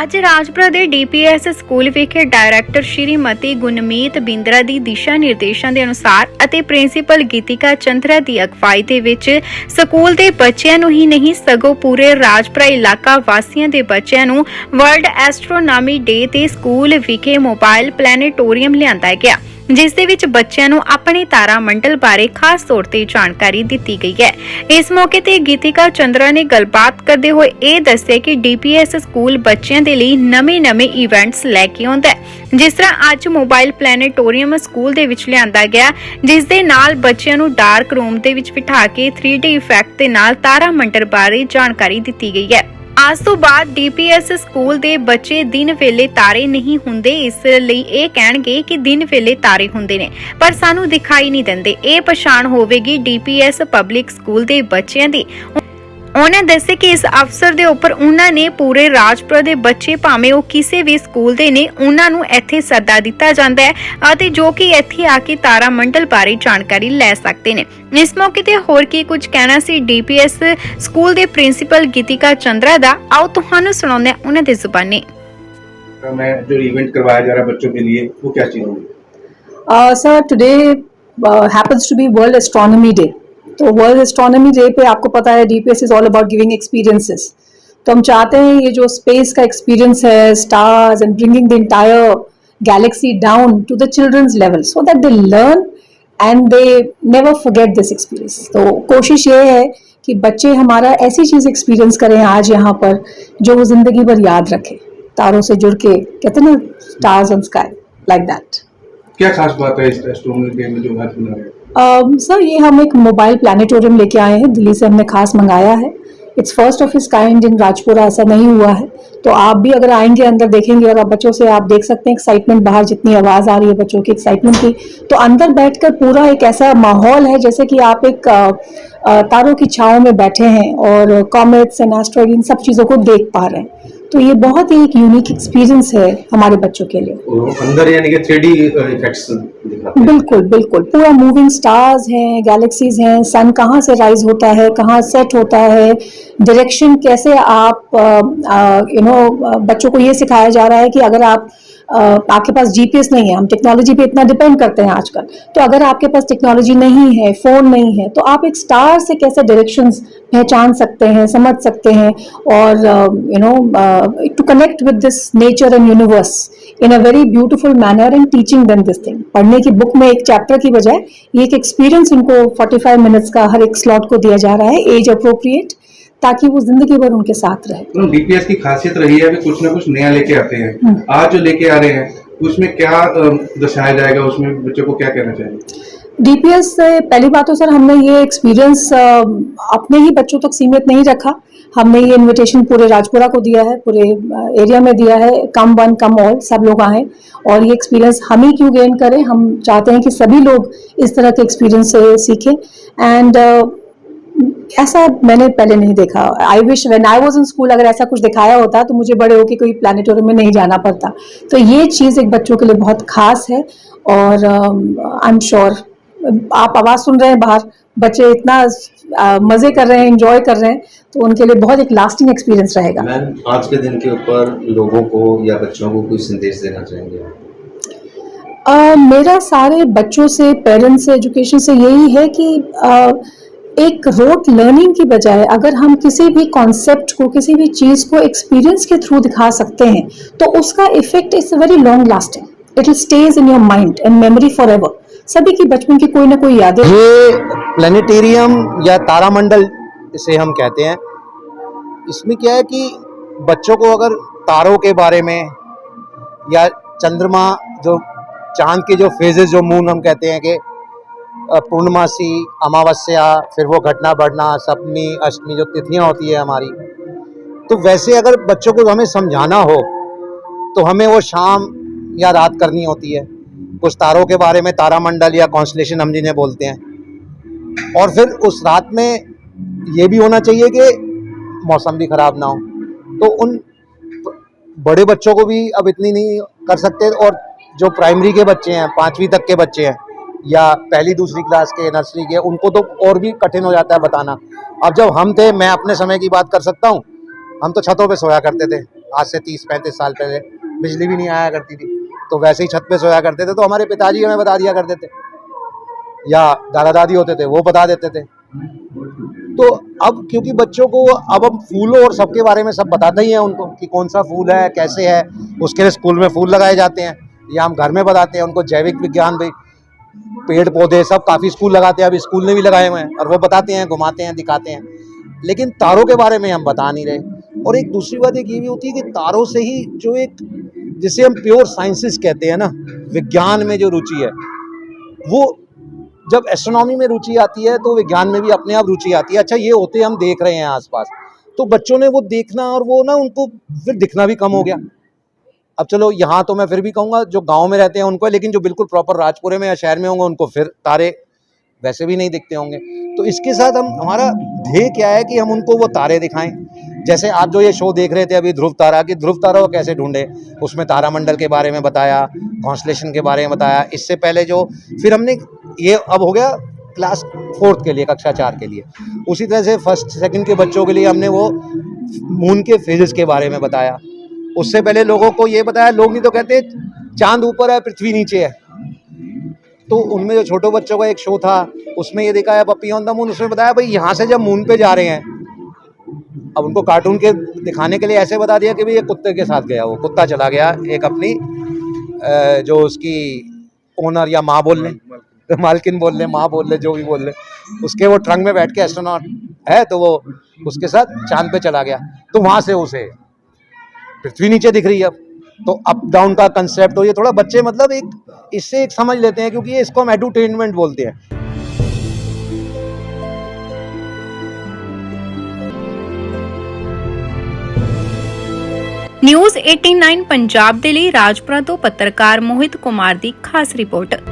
ਅੱਜ ਰਾਜਪੁਰਾ ਦੇ DPS school ਵਿਖੇ ਡਾਇਰੈਕਟਰ ਸ਼੍ਰੀਮਤੀ ਗੁਨਮੀਤ ਬਿੰਦਰਾ ਦੀ ਦਿਸ਼ਾ ਨਿਰਦੇਸ਼ਾਂ ਦੇ ਅਨੁਸਾਰ ਅਤੇ ਪ੍ਰਿੰਸੀਪਲ ਗੀਤਿਕਾ ਚੰਦਰਾ ਦੀ ਅਗਵਾਈ ਦੇ ਵਿੱਚ ਸਕੂਲ ਦੇ ਬੱਚਿਆਂ ਨੂੰ ਹੀ ਨਹੀਂ ਸਗੋਂ ਪੂਰੇ ਰਾਜਪੁਰਾ ਇਲਾਕਾ ਵਾਸੀਆਂ ਦੇ ਬੱਚਿਆਂ ਨੂੰ ਵਰਲਡ ਐਸਟਰੋਨੋਮੀ ਡੇ ਤੇ ਸਕੂਲ ਵਿਖੇ ਮੋਬਾਈਲ ਪਲੈਨੇਟੋਰੀਅਮ ਲਿਆਂਦਾ ਗਿਆ, ਜਿਸ ਦੇ ਵਿੱਚ ਬੱਚਿਆਂ ਨੂੰ ਆਪਣੇ ਤਾਰਾ ਮੰਡਲ ਬਾਰੇ ਖਾਸ ਤੌਰ ਤੇ ਜਾਣਕਾਰੀ ਦਿੱਤੀ ਗਈ ਹੈ। ਇਸ ਮੌਕੇ ਤੇ ਗੀਤਿਕਾ ਚੰਦਰਾ ਨੇ ਗੱਲਬਾਤ ਕਰਦੇ ਹੋਏ ਇਹ ਦੱਸਿਆ ਕਿ ਡੀਪੀਐਸ ਸਕੂਲ ਬੱਚਿਆਂ ਦੇ ਲਈ ਨਵੇਂ-ਨਵੇਂ ਇਵੈਂਟਸ ਲੈ ਕੇ ਆਉਂਦਾ ਹੈ, ਜਿਸ ਤਰ੍ਹਾਂ ਅੱਜ ਮੋਬਾਈਲ ਪਲੈਨੇਟੋਰੀਅਮ ਸਕੂਲ ਦੇ ਵਿੱਚ ਲਿਆਂਦਾ ਗਿਆ, ਜਿਸ ਦੇ ਨਾਲ ਬੱਚਿਆਂ ਨੂੰ ਡਾਰਕ ਰੂਮ ਦੇ ਵਿੱਚ ਬਿਠਾ ਕੇ 3D ਇਫੈਕਟ ਦੇ ਨਾਲ ਤਾਰਾ ਮੰਡਲ ਬਾਰੇ ਜਾਣਕਾਰੀ ਦਿੱਤੀ ਗਈ ਹੈ। आज तो बाद डीपीएस स्कूल ਦੇ ਬੱਚੇ ਦਿਨ ਵੇਲੇ ਤਾਰੇ ਨਹੀਂ ਹੁੰਦੇ, ਇਸ ਲਈ ਇਹ ਕਹਿਣਗੇ ਕਿ ਦਿਨ ਵੇਲੇ ਤਾਰੇ ਹੁੰਦੇ ਨੇ ਪਰ ਸਾਨੂੰ ਦਿਖਾਈ ਨਹੀਂ ਦਿੰਦੇ। ਇਹ ਪਛਾਣ ਹੋਵੇਗੀ ਡੀਪੀਐਸ ਪਬਲਿਕ ਸਕੂਲ ਦੇ ਬੱਚਿਆਂ ਦੀ। ਉਹਨਾਂ ਦੱਸਿਆ ਕਿ ਇਸ ਅਫਸਰ ਦੇ ਉੱਪਰ ਉਹਨਾਂ ਨੇ ਪੂਰੇ ਰਾਜਪੁਰਾ ਦੇ ਬੱਚੇ ਭਾਵੇਂ ਉਹ ਕਿਸੇ ਵੀ ਸਕੂਲ ਦੇ ਨੇ, ਉਹਨਾਂ ਨੂੰ ਇੱਥੇ ਸੱਦਾ ਦਿੱਤਾ ਜਾਂਦਾ ਹੈ ਅਤੇ ਜੋ ਕਿ ਇੱਥੇ ਆ ਕੇ ਤਾਰਾ ਮੰਡਲ ਬਾਰੇ ਜਾਣਕਾਰੀ ਲੈ ਸਕਦੇ ਨੇ। ਇਸ ਮੌਕੇ ਤੇ ਹੋਰ ਕੀ ਕੁਝ ਕਹਿਣਾ ਸੀ ਡੀਪੀਐਸ ਸਕੂਲ ਦੇ ਪ੍ਰਿੰਸੀਪਲ ਗੀਤਿਕਾ ਚੰਦਰਾ ਦਾ, ਆਓ ਤੁਹਾਨੂੰ ਸੁਣਾਉਂਦੇ ਹਾਂ ਉਹਨਾਂ ਦੀ ਜ਼ੁਬਾਨੀ। मैं जो इवेंट करवाया जा रहा है बच्चों के लिए वो क्या चीज़ होगी? Sir, today happens to be World Astronomy Day. तो वर्ल्ड एस्ट्रोनॉमी डे पे आपको पता है DPS is all about giving experiences. तो हम चाहते हैं ये जो स्पेस का एक्सपीरियंस है, stars and bringing the entire galaxy down to the children's level so that they learn and they never forget this experience. तो कोशिश ये है कि बच्चे हमारा ऐसी चीज़ एक्सपीरियंस करें आज यहाँ पर जो वो ज़िंदगी भर याद रखें, तारों से जुड़ के, कहते हैं ना stars on sky, like that. क्या खास बात है इस एस्ट्रोनॉमी डे में जो आज मना रहे हैं? सर ये हम एक मोबाइल प्लानिटोरियम लेके आए हैं, दिल्ली से हमने खास मंगाया है। It's first of its kind in Rajpura, ऐसा नहीं हुआ है। तो आप भी अगर आएंगे अंदर देखेंगे और आप बच्चों से आप देख सकते हैं एक्साइटमेंट, बाहर जितनी आवाज़ आ रही है बच्चों की एक्साइटमेंट की, तो अंदर बैठकर पूरा एक ऐसा माहौल है जैसे कि आप एक तारों की छाँव में बैठे हैं और कॉमेट्स एंड एस्ट्रॉइड इन सब चीज़ों को देख पा रहे हैं। तो ये बहुत ही एक यूनिक एक्सपीरियंस है हमारे बच्चों के लिए। अंदर यानी कि 3D इफेक्ट्स दिखाते हैं। बिल्कुल बिल्कुल, पूरा मूविंग स्टार्स हैं, गैलेक्सीज हैं, सन कहाँ से राइज होता है, कहाँ सेट होता है, डायरेक्शन कैसे आप बच्चों को ये सिखाया जा रहा है कि अगर आपके पास जीपीएस नहीं है, हम टेक्नोलॉजी पे इतना डिपेंड करते हैं आजकल, तो अगर आपके पास टेक्नोलॉजी नहीं है, फ़ोन नहीं है, तो आप एक स्टार से कैसे डायरेक्शंस पहचान सकते हैं, समझ सकते हैं और to connect with this nature and universe in a very beautiful manner and teaching them this thing. पढ़ने की बुक में एक चैप्टर की बजाय ये एक एक्सपीरियंस उनको 45 मिनट्स का हर एक स्लॉट को दिया जा रहा है, एज अप्रोप्रिएट, ताकि वो जिंदगी भर उनके साथ रहे। डीपीएस की खासियत रही है कि कुछ ना कुछ नया लेके आते हैं। आज जो लेके आ रहे हैं उसमें क्या दर्शाया जाएगा, उसमें बच्चों को क्या कहना चाहिए? डीपीएस से पहली बात तो सर हमने ये एक्सपीरियंस अपने ही बच्चों तक सीमित नहीं रखा, हमने ये इनविटेशन पूरे राजपुरा को दिया है, पूरे एरिया में दिया है, कम वन कम ऑल, सब लोग आएँ और ये एक्सपीरियंस हम ही क्यों गेन करें, हम चाहते हैं कि सभी लोग इस तरह के एक्सपीरियंस से सीखें। एंड ऐसा मैंने पहले नहीं देखा। I wish when I was in school अगर ऐसा कुछ दिखाया होता तो मुझे बड़े होके कोई प्लानिटोरियम में नहीं जाना पड़ता। तो ये चीज़ एक बच्चों के लिए बहुत खास है और आई एम श्योर आप आवाज़ सुन रहे हैं बाहर, बच्चे इतना मज़े कर रहे हैं, एंजॉय कर रहे हैं, तो उनके लिए बहुत एक लास्टिंग एक्सपीरियंस रहेगा। मैम आज के दिन के ऊपर लोगों को या बच्चों को कोई संदेश देना चाहेंगे? मेरा सारे बच्चों से, पेरेंट्स से, एजुकेशन से यही है कि एक रोट लर्निंग की बजाय अगर हम किसी भी कॉन्सेप्ट को, किसी भी चीज़ को एक्सपीरियंस के थ्रू दिखा सकते हैं तो उसका effect is very long lasting, it will stage in your mind and memory for ever. सभी की बचपन की कोई ना कोई यादें। ये प्लानिटेरियम या तारामंडल इसे हम कहते हैं, इसमें क्या है कि बच्चों को अगर तारों के बारे में या चंद्रमा, जो चांद के जो फेजेस, जो मून हम कहते हैं कि पूर्णमासी, अमावस्या, फिर वो घटना बढ़ना, सप्तमी, अष्टमी, जो तिथियां होती है हमारी, तो वैसे अगर बच्चों को हमें समझाना हो तो हमें वो शाम या रात करनी होती है। कुछ तारों के बारे में, तारामंडल या कॉन्स्टलेशन हम जिन्हें बोलते हैं, और फिर उस रात में ये भी होना चाहिए कि मौसम भी ख़राब ना हो। तो उन बड़े बच्चों को भी अब इतनी नहीं कर सकते, और जो प्राइमरी के बच्चे हैं, 5वीं तक के बच्चे हैं या पहली दूसरी क्लास के, नर्सरी के, उनको तो और भी कठिन हो जाता है बताना। अब जब हम थे, मैं अपने समय की बात कर सकता हूँ, हम तो छतों पे सोया करते थे, आज से 30-35 साल पहले बिजली भी नहीं आया करती थी, तो वैसे ही छत पे सोया करते थे, तो हमारे पिताजी हमें बता दिया करते थे या दादा दादी होते थे वो बता देते थे। तो अब क्योंकि बच्चों को अब हम फूलों और सबके बारे में सब बताते ही हैं उनको कि कौन सा फूल है, कैसे है, उसके लिए स्कूल में फूल लगाए जाते हैं या हम घर में बताते हैं उनको। जैविक विज्ञान भी, पेड़ पौधे सब काफ़ी स्कूल लगाते हैं, अभी स्कूल ने भी लगाए हुए हैं, और वो बताते हैं, घुमाते हैं, दिखाते हैं, लेकिन तारों के बारे में हम बता नहीं रहे। और एक दूसरी बात एक ये भी होती है कि तारों से ही जो एक, जिसे हम प्योर साइंसेस कहते हैं ना, विज्ञान में जो रुचि है, वो जब एस्ट्रोनॉमी में रुचि आती है तो विज्ञान में भी अपने आप रुचि आती है। अच्छा, ये होते हम देख रहे हैं आसपास, तो बच्चों ने वो देखना और वो ना उनको फिर दिखना भी कम हो गया। अब चलो यहाँ तो मैं फिर भी कहूँगा जो गांव में रहते हैं उनको, लेकिन जो बिल्कुल प्रॉपर राजपुरे में या शहर में होंगे उनको फिर तारे वैसे भी नहीं दिखते होंगे। तो इसके साथ हमारा ध्येय क्या है कि हम उनको वो तारे दिखाएं। जैसे आप जो ये शो देख रहे थे अभी ध्रुव तारा, कि ध्रुव तारा को कैसे ढूंढे, उसमें तारामंडल के बारे में बताया, कॉन्स्टलेशन के बारे में बताया। इससे पहले जो फिर हमने ये अब हो गया क्लास 4th के लिए, कक्षा 4 के लिए, उसी तरह से 1st 2nd के बच्चों के लिए हमने वो मून के फेजेस के बारे में बताया। उससे पहले लोगों को ये बताया, लोग नहीं तो कहते चांद ऊपर है पृथ्वी नीचे है, तो उनमें जो छोटे बच्चों का एक शो था उसमें ये दिखाया पप्पी ऑन द मून, उसमें बताया भाई यहाँ से जब मून पे जा रहे हैं, अब उनको कार्टून के दिखाने के लिए ऐसे बता दिया कि भाई ये कुत्ते के साथ गया, वो कुत्ता चला गया एक अपनी जो उसकी ओनर या माँ बोल लें, मालकिन बोल लें, माँ बोल लें, जो भी बोल लें, उसके वो ट्रंक में बैठ के एस्ट्रोनॉट है तो वो उसके साथ चांद पे चला गया, तो वहाँ से उसे पृथ्वी नीचे दिख रही है। अब तो अप डाउन का कंसेप्ट हो, ये थोड़ा बच्चे मतलब एक इससे एक समझ लेते हैं, क्योंकि ये इसको हम एडुटेनमेंट बोलते हैं। ਨਿਊਜ਼ 89 ਪੰਜਾਬ ਦੇ ਲਈ ਰਾਜਪੁਰਾ ਤੋਂ ਪੱਤਰਕਾਰ ਮੋਹਿਤ ਕੁਮਾਰ ਦੀ ਖਾਸ ਰਿਪੋਰਟ।